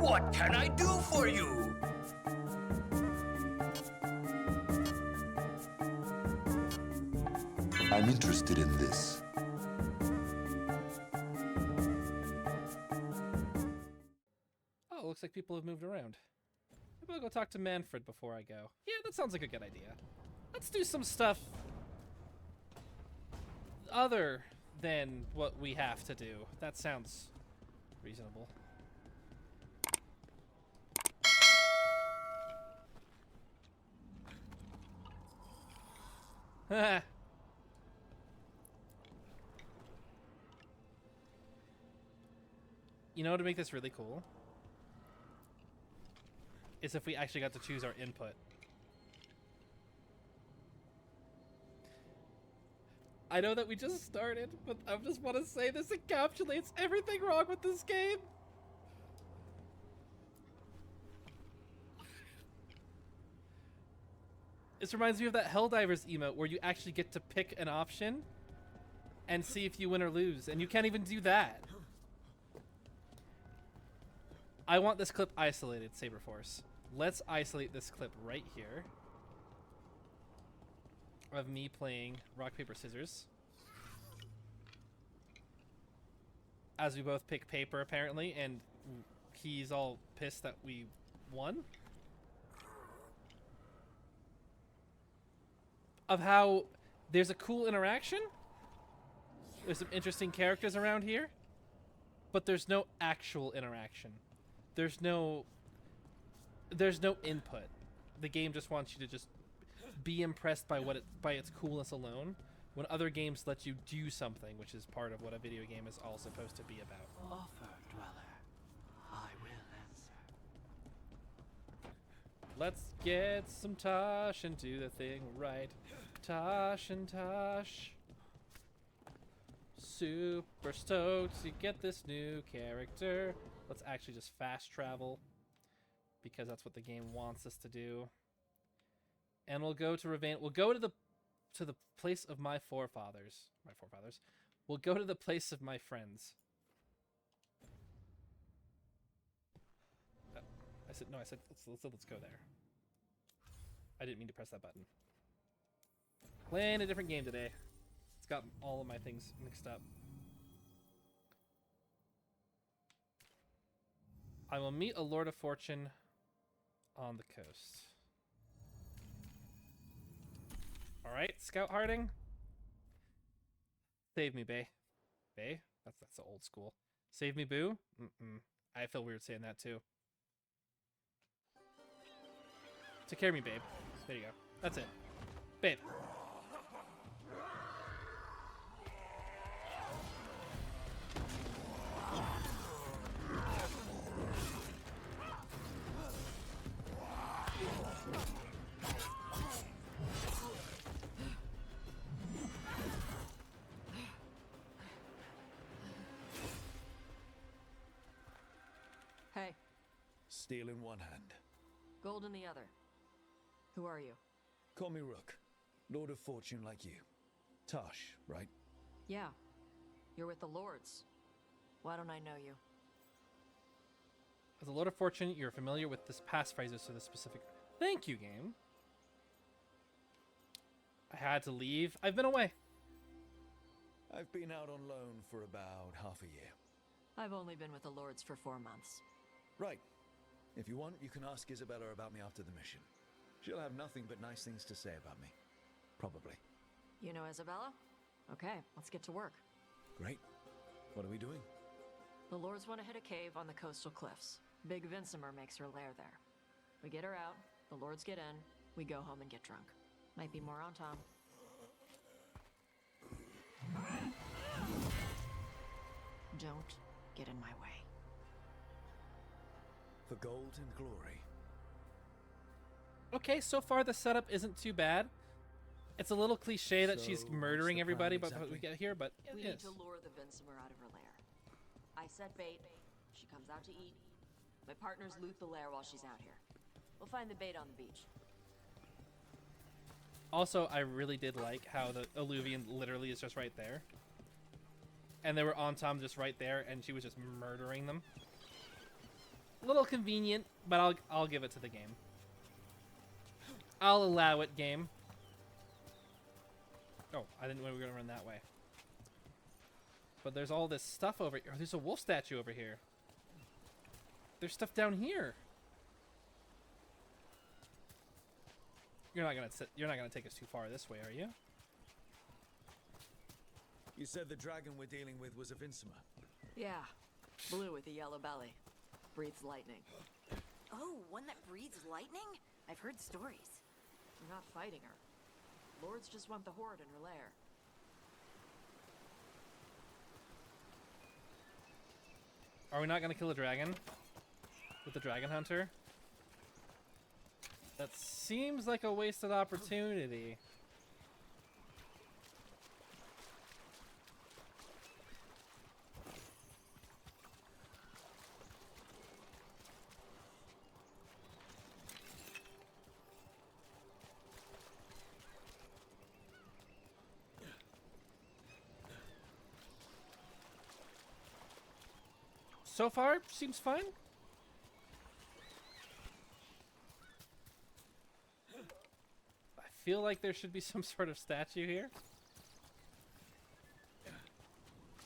What can I do for you? I'm interested in this. Oh, looks like people have moved around. Maybe I'll go talk to Manfred before I go. Yeah, that sounds like a good idea. Let's do some stuff other than what we have to do. That sounds reasonable. Haha. You know, to make this really cool is if we actually got to choose our input. I know that we just started, but I just want to say this encapsulates everything wrong with this game. This reminds me of that Helldivers emote where you actually get to pick an option and see if you win or lose, and you can't even do that. I want this clip isolated, Saberforce. Let's isolate this clip right here of me playing rock, paper, scissors. As we both pick paper, apparently, and he's all pissed that we won. Of how there's a cool interaction. There's some interesting characters around here, but there's no actual interaction. There's no input. The game just wants you to just be impressed by by its coolness alone, when other games let you do something, which is part of what a video game is all supposed to be about. Offer, dweller. I will answer. Let's get some Tosh and do the thing right. Tosh and Tosh. Super stoked to get this new character. Let's actually just fast travel, because that's what the game wants us to do. And we'll go to Ravane. We'll go to the place of my forefathers. We'll go to the place of my friends. I said let's go there. I didn't mean to press that button. Playing a different game today. It's got all of my things mixed up. I will meet a Lord of Fortune on the coast. Alright, Scout Harding. Save me, Bay. Bay? That's the old school. Save me, Boo? I feel weird saying that too. Take care of me, babe. There you go. That's it. Babe. Hey, Steel in one hand. gold in the other. Who are you? Call me Rook. Lord of Fortune like you. Tosh, right? Yeah, you're with the Lords. Why don't I know you? As a Lord of Fortune, you're familiar with this passphrases to the specific... Thank you, game. I had to leave. I've been away. I've been out on loan for about half a year. I've only been with the Lords for 4 months. Right. If you want, you can ask Isabella about me after the mission. She'll have nothing but nice things to say about me. Probably. You know Isabella? Okay, let's get to work. Great. What are we doing? The Lords want to hit a cave on the coastal cliffs. Big Vincimer makes her lair there. We get her out, the Lords get in, we go home and get drunk. Might be more on Tom. Don't get in my way. For gold and glory. Okay, so far the setup isn't too bad. It's a little cliche that she's So, murdering what's the everybody plan by the time we exactly? get here, but it We is. need to lure the Vincimer out of her lair. I set bait, she comes out to eat. My partners loot the lair while she's out here. We'll find the bait on the beach. Also, I really did like how the Alluvian literally is just right there. And they were on Tom just right there, and she was just murdering them. A little convenient, but I'll give it to the game. I'll allow it, game. Oh, I didn't know we were gonna run that way. But there's all this stuff over here. Oh, there's a wolf statue over here. There's stuff down here. You're not gonna take us too far this way, are you? You said the dragon we're dealing with was a Vincimer. Yeah. Blue with a yellow belly. Breathes lightning. Oh, one that breathes lightning? I've heard stories. We're not fighting her. Lords just want the horde in her lair. Are we not gonna kill a dragon? With the dragon hunter? That seems like a wasted opportunity. So far, seems fine. I feel like there should be some sort of statue here.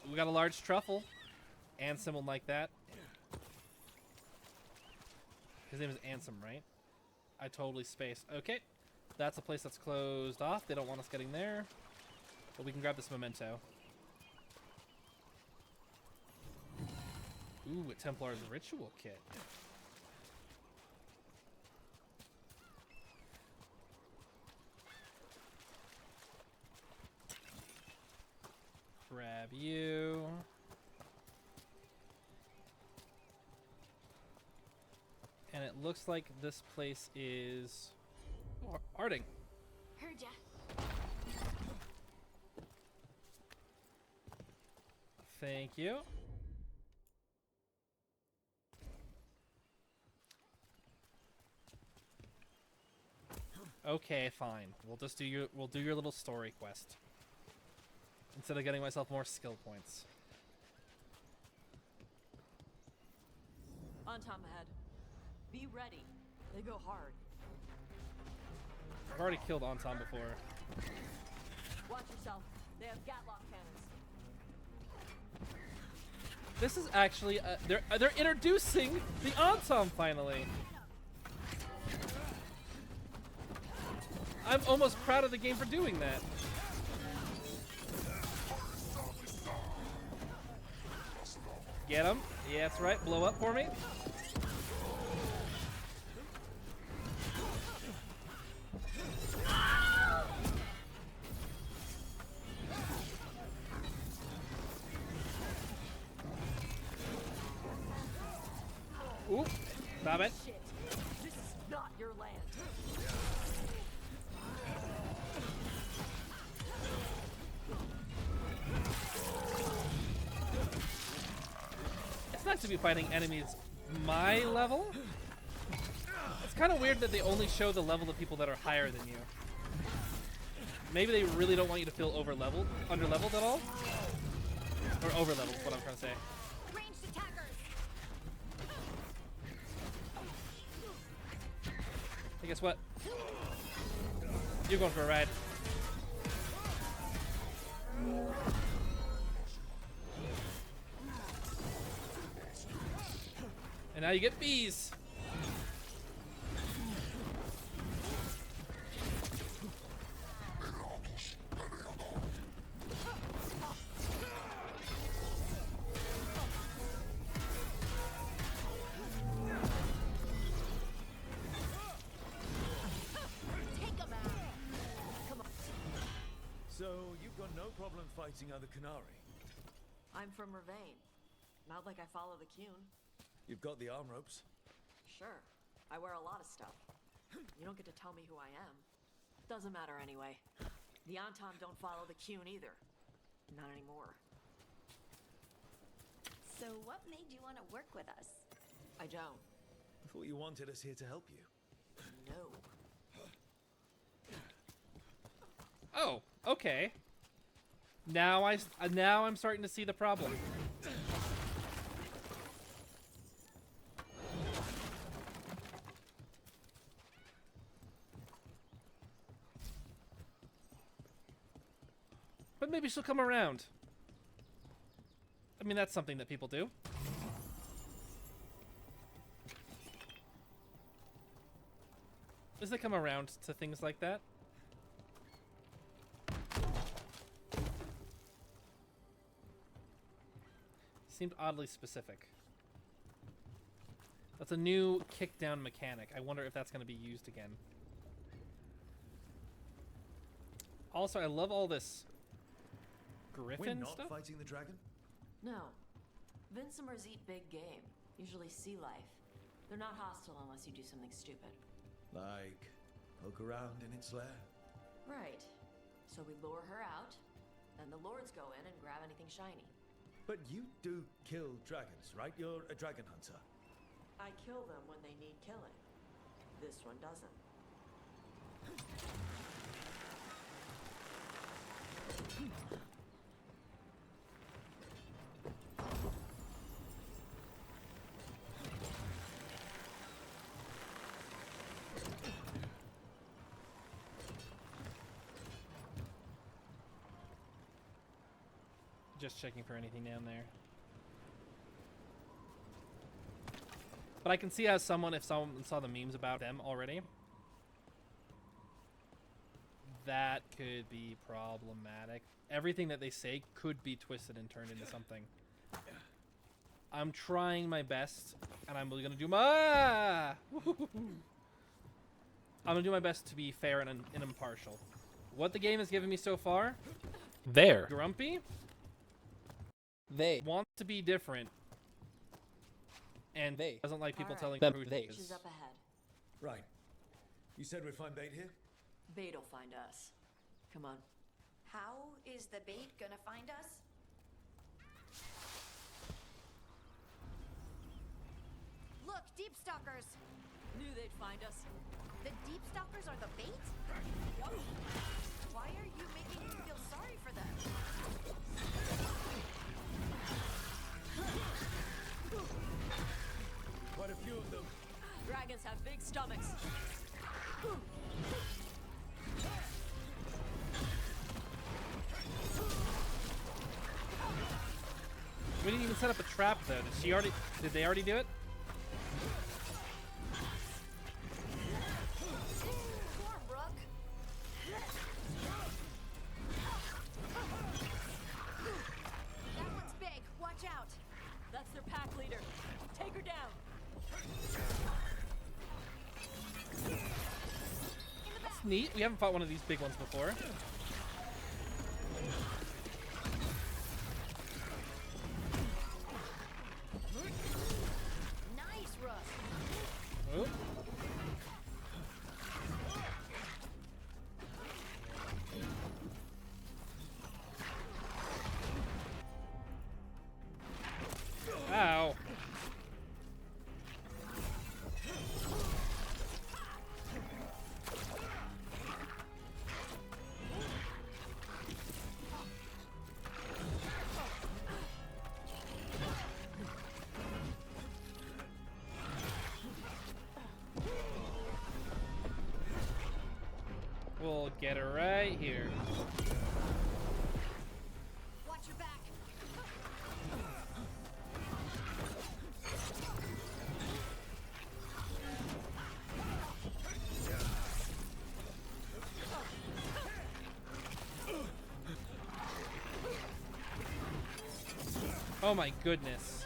We got a large truffle. Ansem will like that. His name is Ansem, right? I totally spaced. Okay. That's a place that's closed off. They don't want us getting there. But we can grab this memento. Ooh, a Templar's ritual kit. Grab you. And it looks like this place is... Oh, Arding. Heard ya. Thank you. Okay, fine. We'll just do your little story quest. Instead of getting myself more skill points. On top ahead. Be ready. They go hard. I've already killed Anton before. Watch yourself. They have Gatlock cannons. This is actually they're introducing the Anton finally. I'm almost proud of the game for doing that. Get him. Yeah, that's right. Blow up for me. Oop. Stop it. Shit. This is not your land. It's nice to be fighting enemies my level. It's kind of weird that they only show the level of people that are higher than you. Maybe they really don't want you to feel over-leveled, under-leveled at all. Or over-leveled, is what I'm trying to say. Ranged attackers! Hey, guess what? You're going for a ride. And now you get bees. Take 'em out! So, you've got no problem fighting other Qunari? I'm from Ravain. Not like I follow the Qun. You've got the arm ropes. Sure. I wear a lot of stuff. You don't get to tell me who I am. Doesn't matter anyway. The Anton don't follow the Qun either. Not anymore. So what made you want to work with us? I don't. I thought you wanted us here to help you. No. Oh, okay. Now I'm starting to see the problem. But maybe she'll come around. I mean, that's something that people do. Does they come around to things like that? Seemed oddly specific. That's a new kick-down mechanic. I wonder if that's going to be used again. Also, I love all this griffin We're not stuff. fighting the dragon? No. Vincimers eat big game, usually sea life. They're not hostile unless you do something stupid. Like, poke around in its lair? Right. So we lure her out, then the lords go in and grab anything shiny. But you do kill dragons, right? You're a dragon hunter. I kill them when they need killing. This one doesn't. Just checking for anything down there. But I can see how someone, if someone saw the memes about them already, that could be problematic. Everything that they say could be twisted and turned into something. I'm trying my best, and I'm gonna do my... I'm gonna do my best to be fair and impartial. What the game has given me so far? There. Grumpy They. wants to be different, and They. doesn't like people Alright. telling Them her who they. she is. She's up ahead. Right. You said we'd find bait here? Bait'll find us. Come on. How is the bait gonna find us? Look, deep stalkers. Knew they'd find us. The deep stalkers are the bait? Why are you making me feel sorry for them? Quite a few of them. Dragons have big stomachs. We didn't even set up a trap though. Did they already do it? Poor Brooke. That one's big. Watch out. That's their pack leader. Take her down. That's neat. We haven't fought one of these big ones before. Nice, Rook. Oh. Ow. We'll get her right here. Watch your back. Oh my goodness.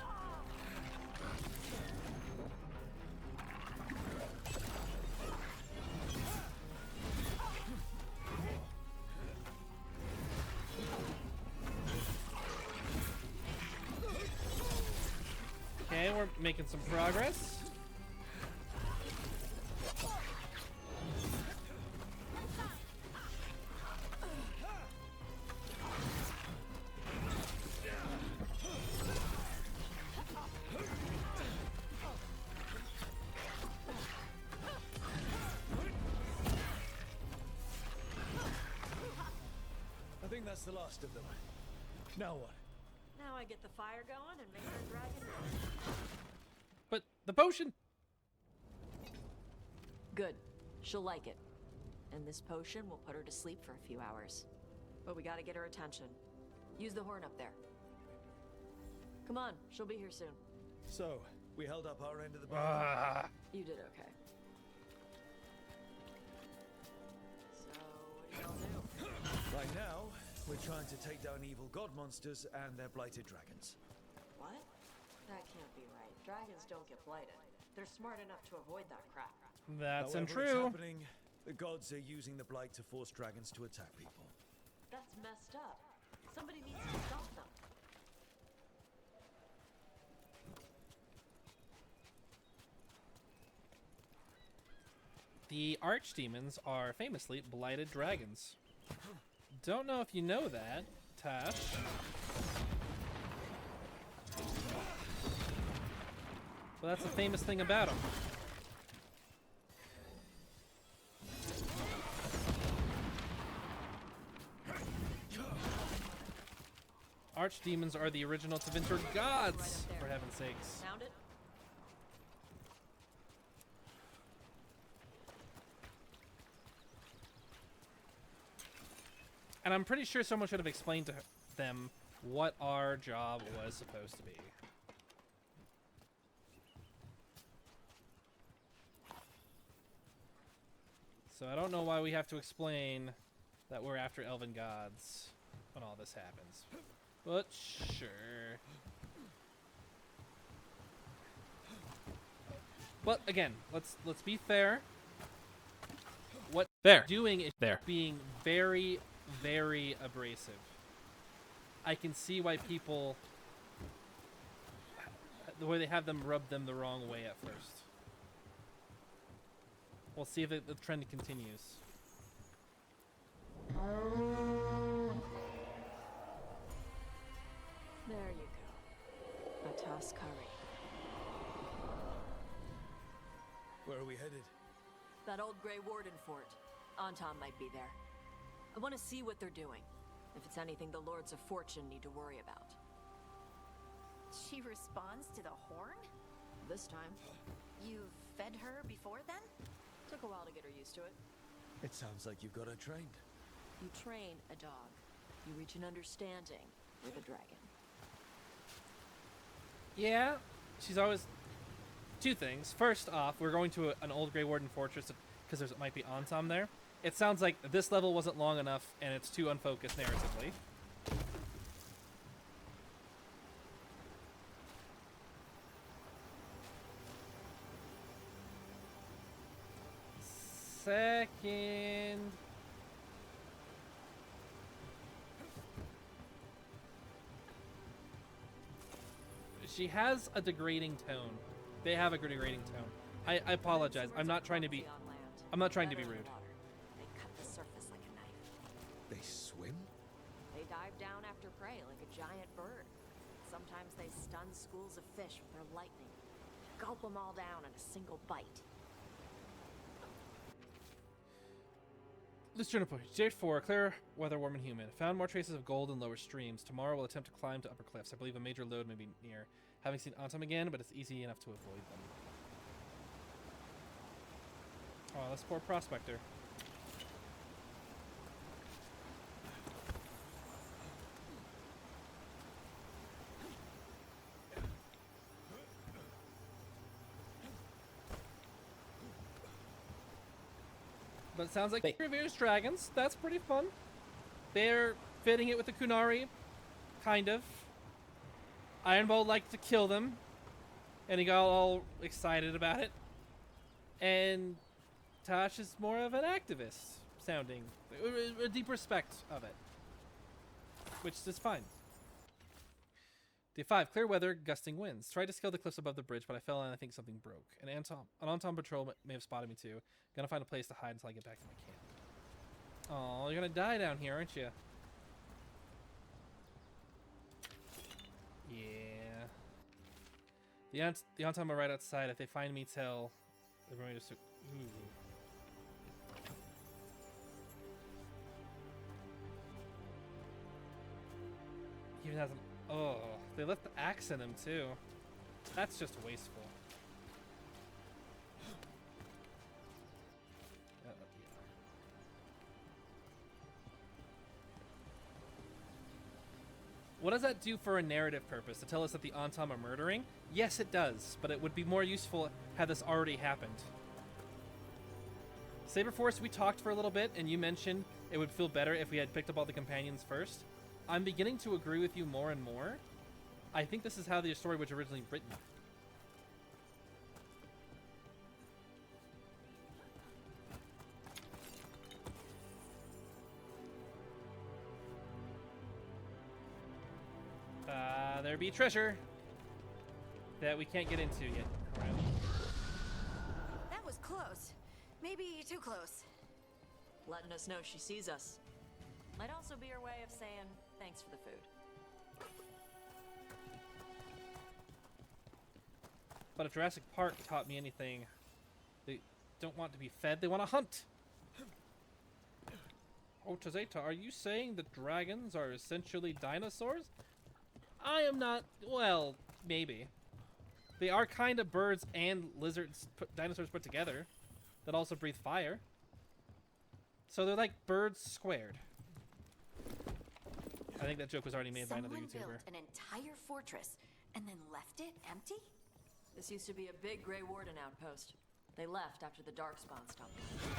Okay, we're making some progress. I think that's the last of them. Now what? Now I get the fire going and make her dragon run. But the potion! Good. She'll like it. And this potion will put her to sleep for a few hours. but we gotta get her attention. Use the horn up there. Come on, she'll be here soon. So, we held up our end of the bargain. You did okay. So, what do y'all do? Right now, we're trying to take down evil god monsters and their blighted dragons. What? That can't be right. Dragons don't get blighted. They're smart enough to avoid that crap. That's However, it's untrue. happening, the gods are using the blight to force dragons to attack people. That's messed up. Somebody needs to stop them. The archdemons are famously blighted dragons. Don't know if you know that, Tash. But that's the famous thing about them. Archdemons are the original Tevinter gods, for heaven's sakes. Found it? And I'm pretty sure someone should have explained to them what our job was supposed to be. So I don't know why we have to explain that we're after elven gods when all this happens. But sure. But again, let's be fair. What they're doing is being very, very abrasive. I can see why people, the way they have them rub them the wrong way at first. We'll see if the trend continues. There you go. A toss curry. Where are we headed? That old Grey Warden fort. Anton might be there. I want to see what they're doing. If it's anything the Lords of Fortune need to worry about. She responds to the horn? This time. You've fed her before then? Took a while to get her used to it. It sounds like you've got her trained. You train a dog. You reach an understanding with a dragon. Yeah, she's always... Two things. First off, we're going to an old Grey Warden fortress because there might be Antom there. It sounds like this level wasn't long enough and it's too unfocused narratively. Second... She has a degrading tone. They have a degrading tone. I apologize. I'm not trying to be rude. They cut the surface like a knife. They swim? They dive down after prey like a giant bird. Sometimes they stun schools of fish with their lightning. Gulp them all down in a single bite. Let's turn to point. J4, clear weather, warm and humid. Found more traces of gold in lower streams. Tomorrow we'll attempt to climb to upper cliffs. I believe a major load may be near. Haven't seen Antom again, but it's easy enough to avoid them. Oh, this poor prospector. But it sounds like they reveres dragons. That's pretty fun. They're fitting it with the Kunari, kind of. Ironbolt liked to kill them, and he got all excited about it. And Tosh is more of an activist sounding, a deep respect of it, which is fine. Day 5, clear weather, gusting winds. Tried to scale the cliffs above the bridge, but I fell and I think something broke. An Anton patrol may have spotted me too. Gonna find a place to hide until I get back to my camp. Oh, you're gonna die down here, aren't you? Yeah. The Anton are right outside. If they find me, tell everyone to... Ooh. He even has an... Oh, they left the axe in him too. That's just wasteful. What does that do for a narrative purpose? To tell us that the Antam are murdering? Yes, it does, but it would be more useful had this already happened. Saberforce, we talked for a little bit, and you mentioned it would feel better if we had picked up all the companions first. I'm beginning to agree with you more and more. I think this is how the story was originally written. There be treasure that we can't get into yet. All right. That was close. Maybe too close. Letting us know she sees us. Might also be her way of saying thanks for the food. But if Jurassic Park taught me anything, they don't want to be fed, they want to hunt. Jota Zeta, are you saying that dragons are essentially dinosaurs? I am not. Well, maybe. They are kind of birds and lizards, dinosaurs put together, that also breathe fire. So they're like birds squared. I think that joke was already made by another Someone YouTuber. built an entire fortress and then left it empty? This used to be a big Grey Warden outpost. They left after the Darkspawn stopped coming.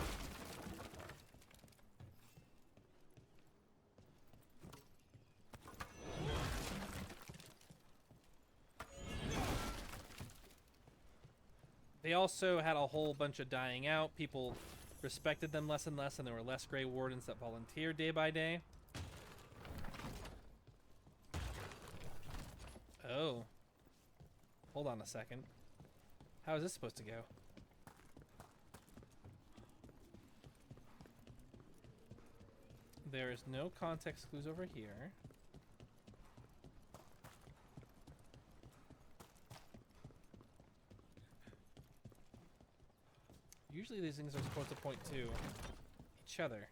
They also had a whole bunch of dying out. People respected them less and less, and there were less Grey Wardens that volunteered day by day. Oh. Hold on a second. How is this supposed to go? There is no context clues over here. Usually these things are supposed to point to each other.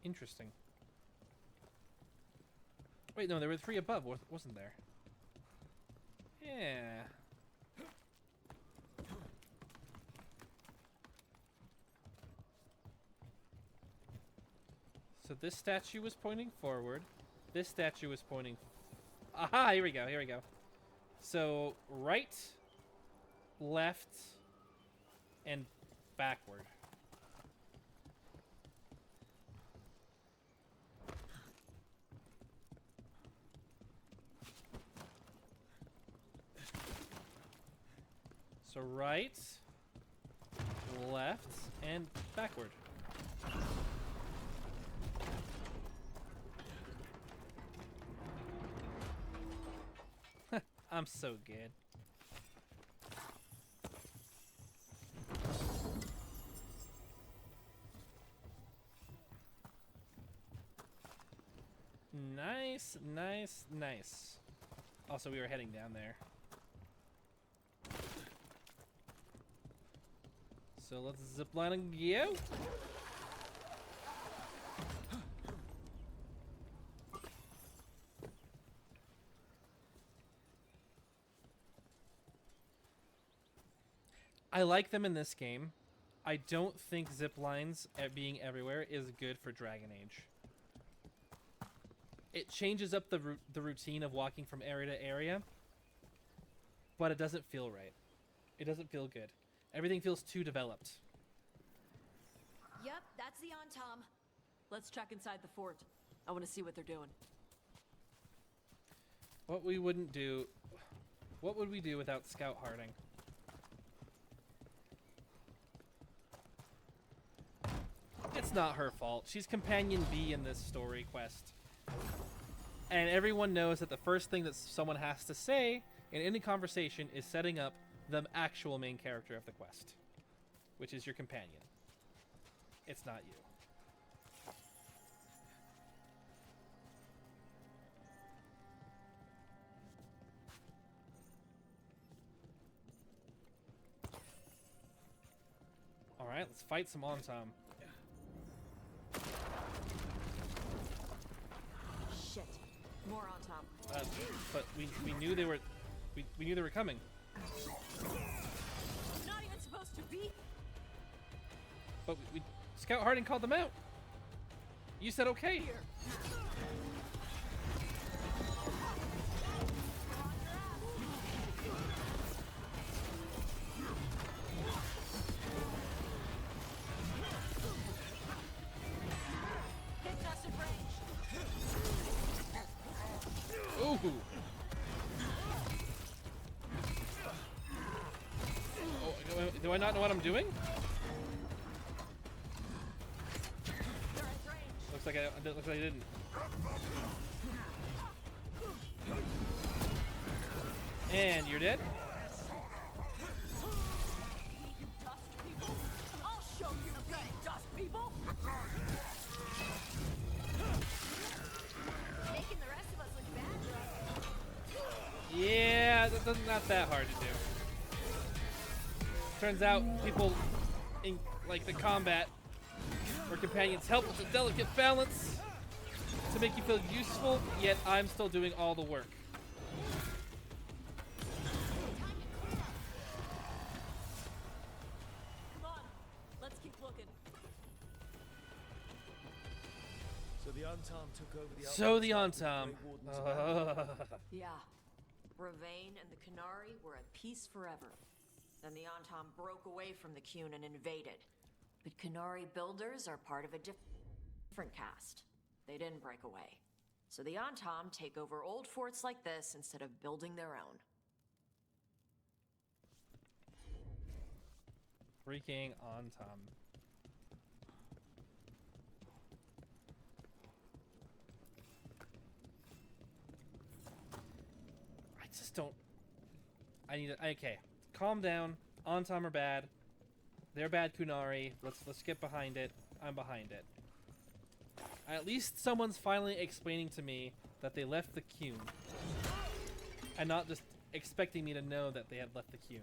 Interesting. Wait, no, there were 3 above, wasn't there? Yeah. So this statue was pointing forward. This statue was pointing... Aha! Here we go, here we go. So, right, left, and backward. So right, left, and backward. I'm so good. Nice, nice, nice. Also, we were heading down there. So let's zipline and go. I like them in this game. I don't think zip lines being everywhere is good for Dragon Age. It changes up the routine of walking from area to area, but it doesn't feel right. It doesn't feel good. Everything feels too developed. Yep, that's the Tom. Let's check inside the fort. I want to see what they're doing. What we wouldn't do... What would we do without Scout Harding? It's not her fault. She's Companion B in this story quest. And everyone knows that the first thing that someone has to say in any conversation is setting up the actual main character of the quest, which is your companion. It's not you. Alright, let's fight some Antam. Shit. More on Tom. But we knew they were we knew they were coming. I'm not even supposed to be. But we Scout Harding called them out. You said okay. Ooh. Oh, do I not know what I'm doing? Looks like I didn't. And you're dead? I'll show you, dust people. Making the rest of us look bad. Yeah, that's not that hard to do. Turns out people in like the combat or companions help with the delicate balance to make you feel useful, yet I'm still doing all the work. Come on, let's keep looking. So the Antam took over the So the outpost after Antam. Grey Wardens abandoned Yeah. Ravane and the Canary were at peace forever. Then the Antam broke away from the Qun and invaded. But Canary builders are part of a different caste. They didn't break away. So the Antam take over old forts like this instead of building their own. Freaking Antam. I just don't. I need to. Okay, calm down. Antam are bad. They're bad Kunari. Let's get behind it. I'm behind it. At least someone's finally explaining to me that they left the Qun. And not just expecting me to know that they had left the Qun.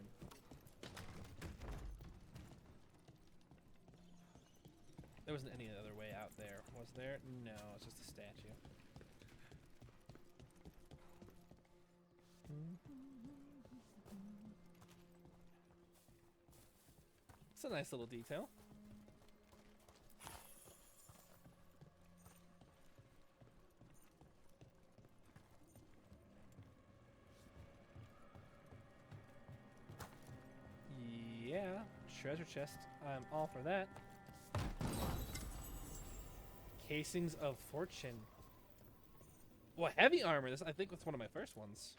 There wasn't any other way out there, was there? No, it's just a statue. It's a nice little detail. Yeah, treasure chest. I'm all for that. Casings of Fortune. Well, heavy armor. This I think was one of my first ones.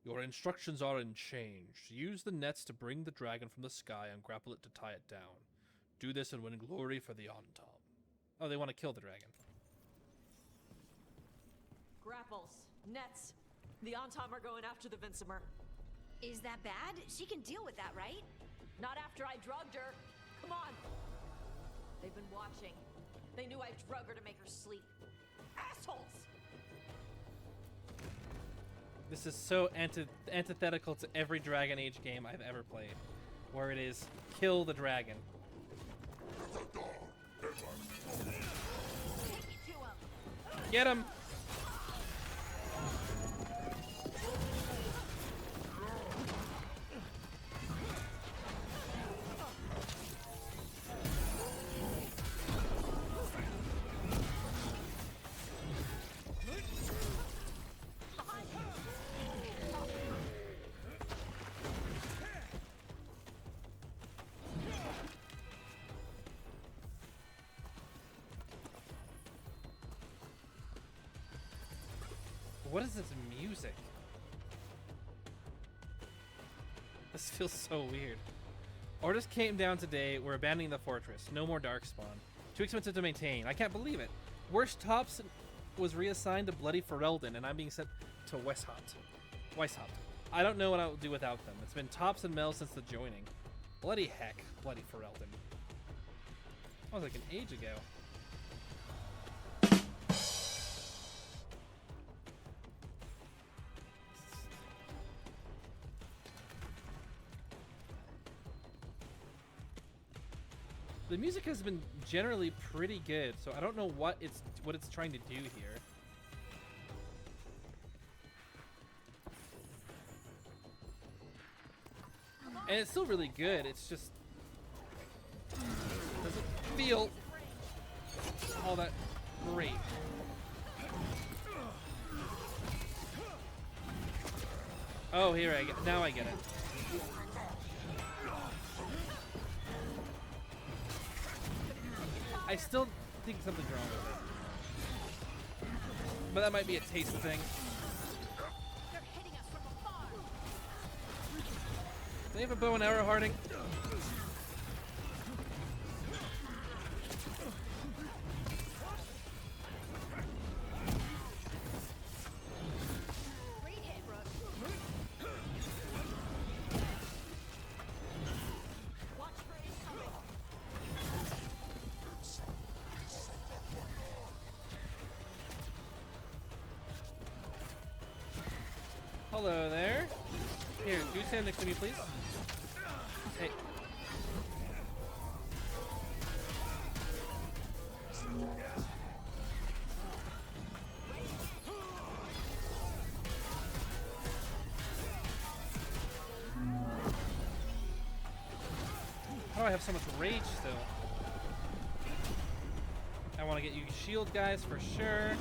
Your instructions are unchanged. Use the nets to bring the dragon from the sky and grapple it to tie it down. Do this and win glory for the Antam. Oh, they want to kill the dragon. Grapples, nets. The Antam are going after the Vincimer. Is that bad? She can deal with that, right? Not after I drugged her. Come on. They've been watching. They knew I drug her to make her sleep. Assholes! This is so antithetical to every Dragon Age game I've ever played, where it is kill the dragon. Take it to him. Get him! What is this music? This feels so weird. Orders came down today. We're abandoning the fortress. No more Darkspawn. Too expensive to maintain. I can't believe it. Worst Tops was reassigned to Bloody Ferelden, and I'm being sent to Weishaupt. I don't know what I will do without them. It's been Tops and Mel since the joining. Bloody heck, Bloody Ferelden. That was like an age ago. The music has been generally pretty good, so I don't know what it's trying to do here. And it's still really good. It's just feel all that great. Oh, here I get. Now I get it. I still think something's wrong with it, but that might be a taste thing. Do they have a bow and arrow, Harding? Hello there. Here, do stand next to me, please. Hey. How do I have so much rage still? I want to get you shield guys for sure.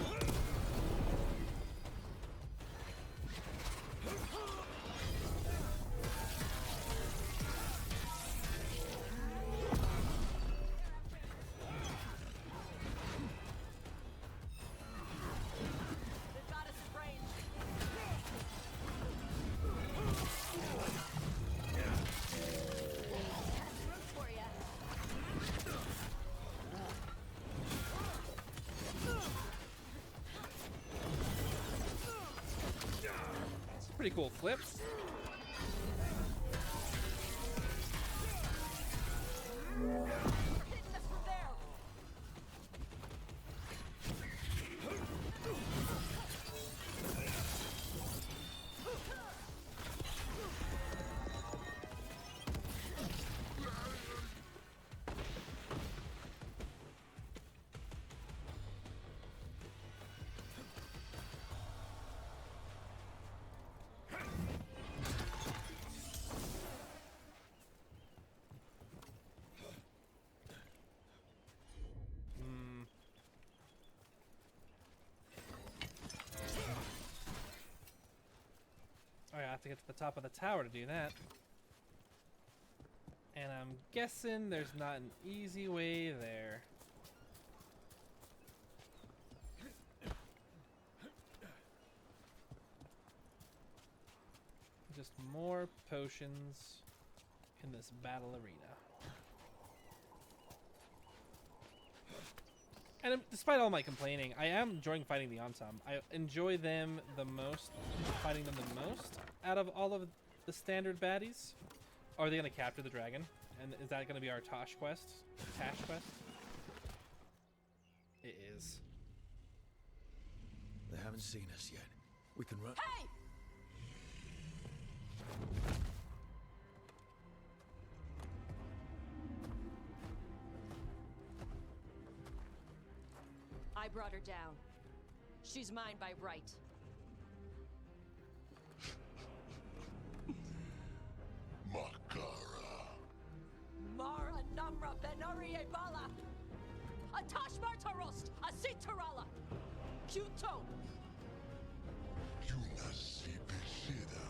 Pretty cool flip. Oh, I have to get to the top of the tower to do that. And I'm guessing there's not an easy way there. Just more potions in this battle arena. And despite all my complaining, I am enjoying fighting the Antam. I enjoy them the most, fighting them the most out of all of the standard baddies. Are they going to capture the dragon? And is that going to be our Tosh quest? Tash quest? It is. They haven't seen us yet. We can run. Hey! I brought her down. She's mine by right. Makara. Mara Namra Benori Ebala. Atash Martarost, Asitarala. Kuto. Yunasi Bishida.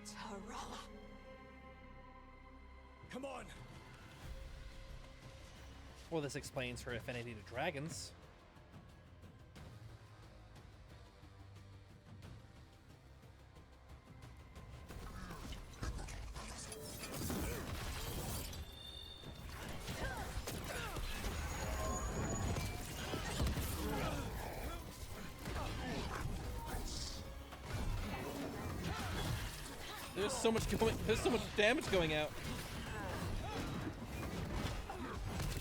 Tarala. Come on! Well, this explains her affinity to dragons. There's so much damage going out.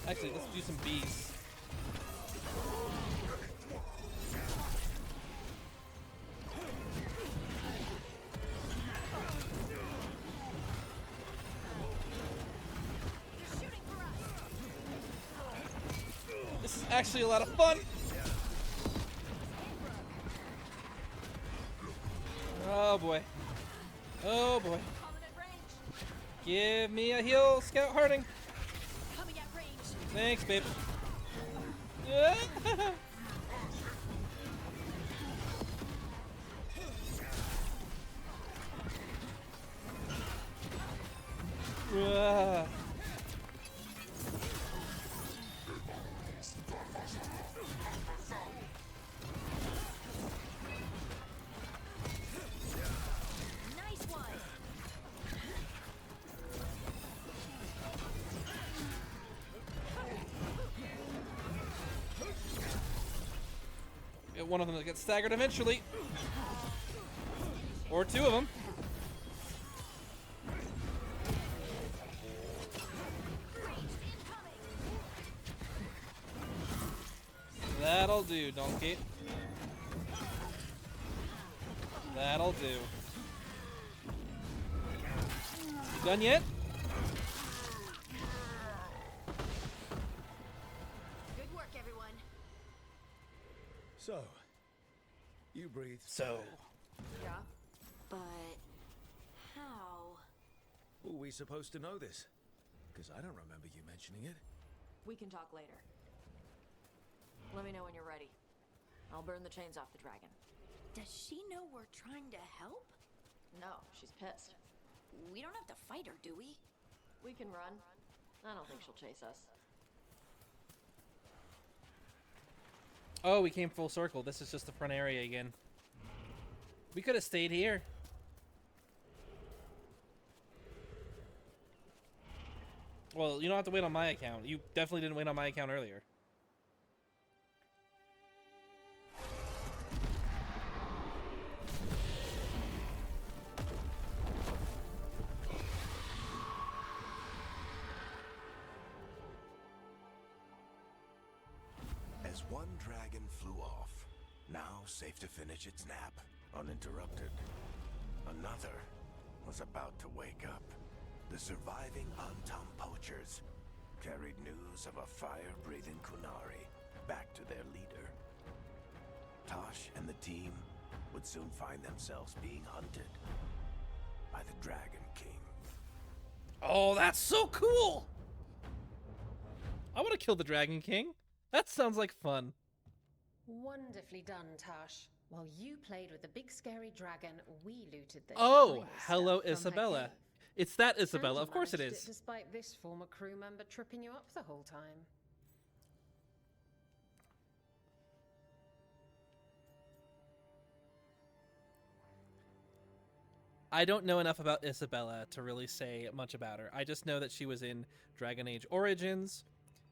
Actually, let's do some bees. This is actually a lot of fun. Oh boy. Oh boy. Coming at range. Give me a heal, Scout Harding. Coming at range. Thanks, babe. Nice one. Get one of them to get staggered eventually. Or two of them. That'll do, donkey. That'll do. Done yet? Good work, everyone. So, you breathe. So. Yeah. But how? Were we supposed to know this? Because I don't remember you mentioning it. We can talk later. Let me know when you're ready. I'll burn the chains off the dragon. Does she know we're trying to help? No, she's pissed. We don't have to fight her, do we? We can run. I don't think she'll chase us. Oh, we came full circle. This is just the front area again. We could have stayed here. Well, you don't have to wait on my account. You definitely didn't wait on my account earlier. As one dragon flew off, now safe to finish its nap, uninterrupted, another was about to wake up. The surviving Antam poachers carried news of a fire-breathing Kunari back to their leader. Tosh and the team would soon find themselves being hunted by the Dragon King. Oh, that's so cool! I want to kill the Dragon King. That sounds like fun. Wonderfully done, Tash. While you played with the big scary dragon, we looted the Oh, shiny hello, stuff from her Isabella. cave. It's that And Isabella. you Of course it managed is. despite this former crew member tripping you up the whole time. I don't know enough about Isabella to really say much about her. I just know that she was in Dragon Age Origins.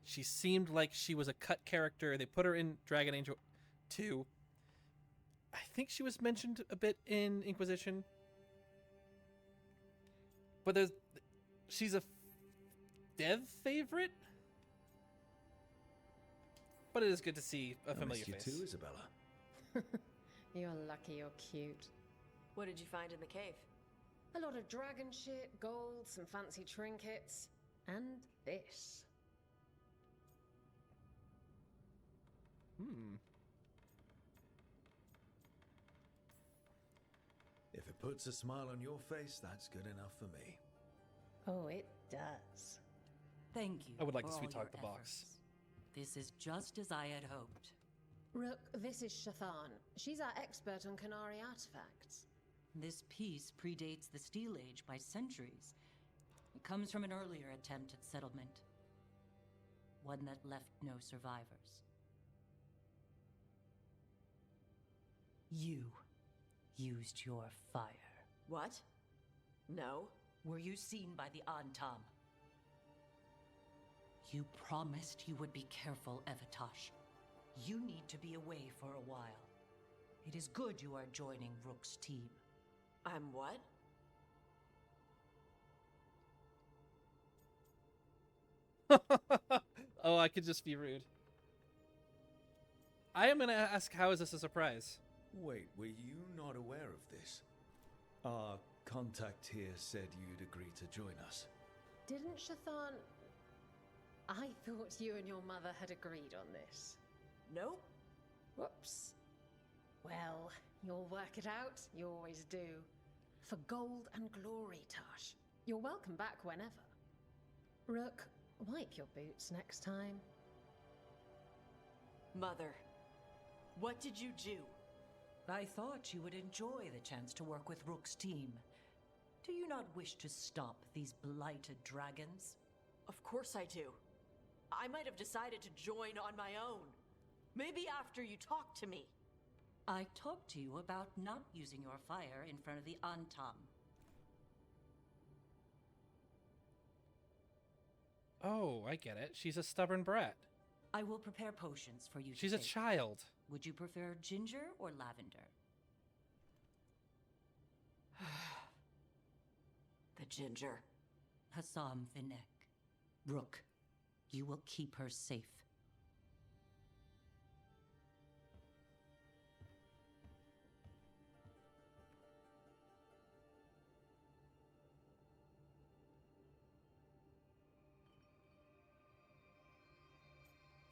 She seemed like she was a cut character. They put her in Dragon Age 2. I think she was mentioned a bit in Inquisition. But she's a dev favorite. But it is good to see a I familiar missed you face. too, Isabella. You're lucky you're cute. What did you find in the cave? A lot of dragon shit, gold, some fancy trinkets, and this. If it puts a smile on your face, that's good enough for me. Oh, it does. Thank you. I would like to for sweet all talk your the efforts. box. This is just as I had hoped. Rook, this is Shathan. She's our expert on Canary artifacts. This piece predates the Steel Age by centuries. It comes from an earlier attempt at settlement. One that left no survivors. You used your fire. What? No. Were you seen by the Antam? You promised you would be careful, Evatosh. You need to be away for a while. It is good you are joining Rook's team. I'm what? Oh, I could just be rude. I am going to ask, how is this a surprise? Wait, were you not aware of this? Our contact here said you'd agree to join us. Didn't Shathan... I thought you and your mother had agreed on this. Nope. Whoops. Well, You'll work it out. You always do. For gold and glory, Tosh. You're welcome back whenever. Rook, wipe your boots next time. Mother, what did you do? I thought you would enjoy the chance to work with Rook's team. Do you not wish to stop these blighted dragons? Of course I do. I might have decided to join on my own. Maybe after you talked to me. I talked to you about not using your fire in front of the Antam. Oh, I get it. She's a stubborn brat. I will prepare potions for you to She's a take. child. Would you prefer ginger or lavender? The ginger. Hassam Vinek. Rook, you will keep her safe.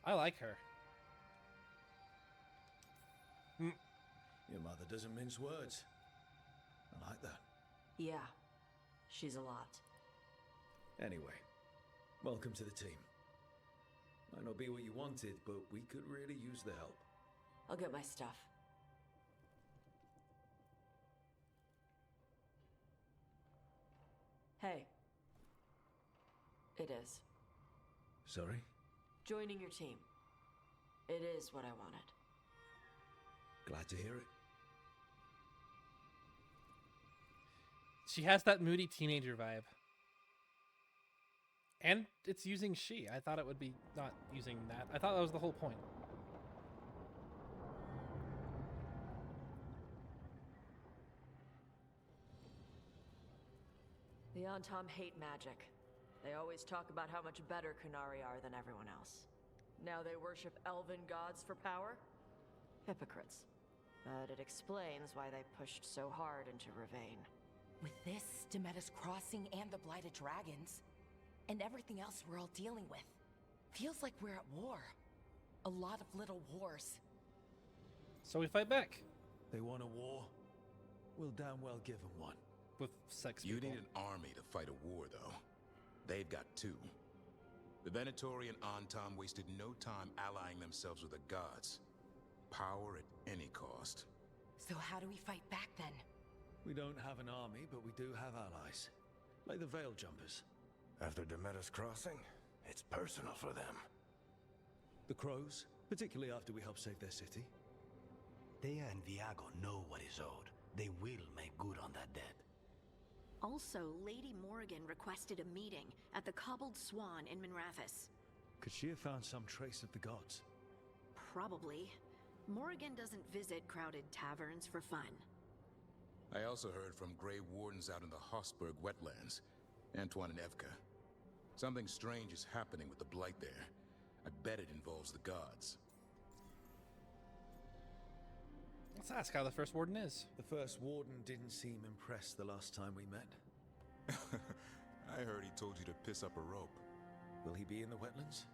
I like her. Your mother doesn't mince words. I like that. Yeah, she's a lot. Anyway, welcome to the team. Might not be what you wanted, but we could really use the help. I'll get my stuff. Hey. It is. Sorry? Joining your team. It is what I wanted. Glad to hear it. She has that moody teenager vibe. And it's using she. I thought it would be not using that. I thought that was the whole point. The Antam hate magic. They always talk about how much better Qunari are than everyone else. Now they worship elven gods for power? Hypocrites. But it explains why they pushed so hard into Ravain. With this, Demeter's Crossing and the Blighted Dragons, and everything else we're all dealing with, feels like we're at war. A lot of little wars. So we fight back. They want a war? We'll damn well give them one. With sex You people. need an army to fight a war, though. They've got two. The Venatori and Antam wasted no time allying themselves with the gods. Power at any cost. So how do we fight back then? We don't have an army, but we do have allies. Like the Veil Jumpers. After Demeter's Crossing, it's personal for them. The Crows, particularly after we help save their city. Thea and Viago know what is owed. They will make good on that debt. Also, Lady Morrigan requested a meeting at the Cobbled Swan in Minrathous. Could she have found some trace of the gods? Probably. Morrigan doesn't visit crowded taverns for fun. I also heard from Grey Wardens out in the Hossberg wetlands, Antoine and Evka. Something strange is happening with the Blight there. I bet it involves the gods. Let's ask how the first warden is. The first warden didn't seem impressed the last time we met. I heard he told you to piss up a rope. Will he be in the wetlands?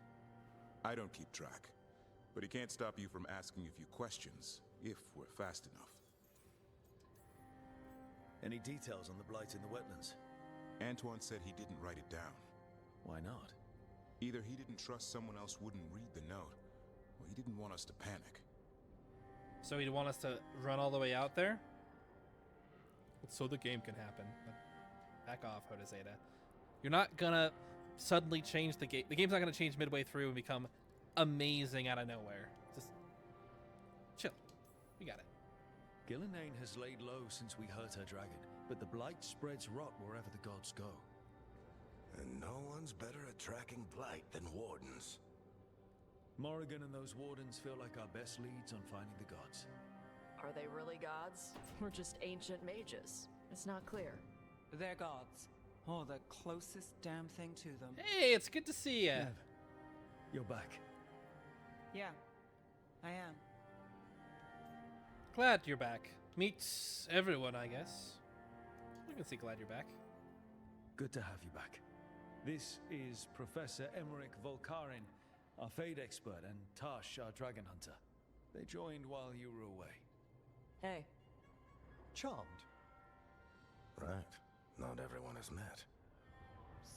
I don't keep track, but he can't stop you from asking a few questions, if we're fast enough. Any details on the Blight in the wetlands? Antoine said he didn't write it down. Why not? Either he didn't trust someone else wouldn't read the note, or he didn't want us to panic. So he'd want us to run all the way out there? So the game can happen. Back off, Jota Zeta. You're not gonna suddenly change the game. The game's not gonna change midway through and become amazing out of nowhere. Just chill. We got it. Gillenane has laid low since we hurt her dragon, but the Blight spreads rot wherever the gods go. And no one's better at tracking Blight than Wardens. Morrigan and those Wardens feel like our best leads on finding the gods. Are they really gods? Or just ancient mages? It's not clear. They're gods. Or the closest damn thing to them. Hey, it's good to see you. Nev, you're back. Yeah, I am. Glad you're back. Meet everyone, I guess. We can say glad you're back. Good to have you back. This is Professor Emmerich Volkarin, our Fade expert, and Tash, our dragon hunter. They joined while you were away. Hey, Charmed. Right. Not everyone has met.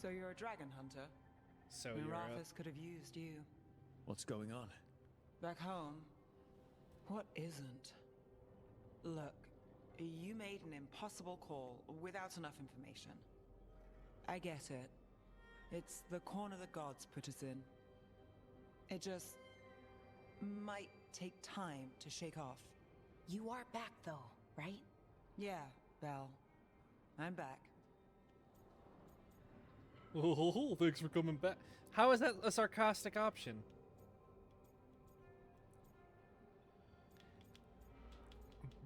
So you're a dragon hunter? So you're Mirathus could have used you. What's going on? Back home, what isn't? Look, you made an impossible call without enough information. I get it. It's the corner the gods put us in. It just might take time to shake off. You are back, though, right? Yeah, Belle. I'm back. Oh, thanks for coming back. How is that a sarcastic option?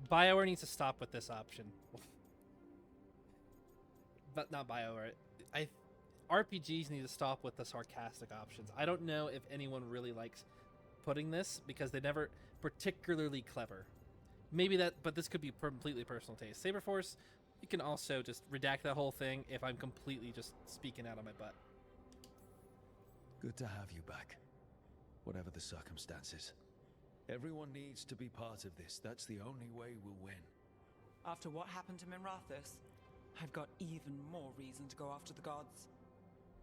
BioWare needs to stop with this option. But not BioWare. RPGs need to stop with the sarcastic options. I don't know if anyone really likes putting this because they're never particularly clever. Maybe that, but this could be completely personal taste. Saberforce, you can also just redact that whole thing if I'm completely just speaking out of my butt. Good to have you back. Whatever the circumstances. Everyone needs to be part of this. That's the only way we'll win. After what happened to Minrathus, I've got even more reason to go after the gods.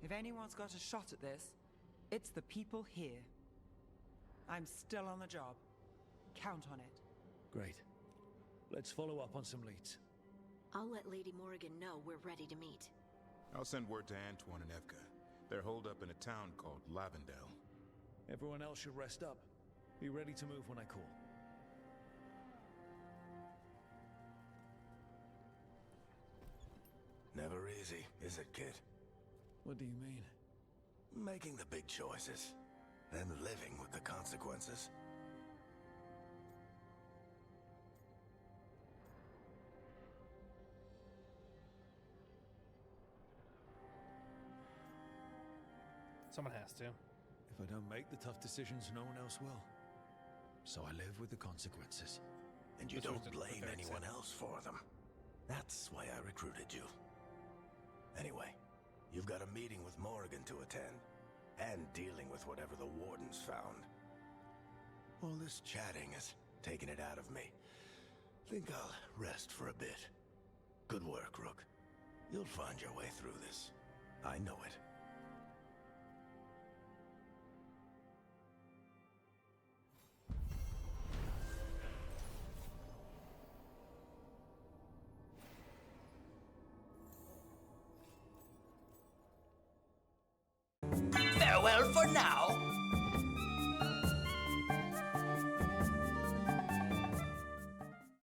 If anyone's got a shot at this, it's the people here. I'm still on the job. Count on it. Great. Let's follow up on some leads. I'll let Lady Morrigan know we're ready to meet. I'll send word to Antoine and Evka. They're holed up in a town called Lavendel. Everyone else should rest up. Be ready to move when I call. Never easy, is it, kid? What do you mean? Making the big choices, then living with the consequences. Someone has to. If I don't make the tough decisions, no one else will. So I live with the consequences. And you This was don't the blame third anyone set. else for them. That's why I recruited you. Anyway, you've got a meeting with Morrigan to attend, and dealing with whatever the Wardens found. All this chatting has taken it out of me. Think I'll rest for a bit. Good work, Rook. You'll find your way through this. I know it. Farewell for now.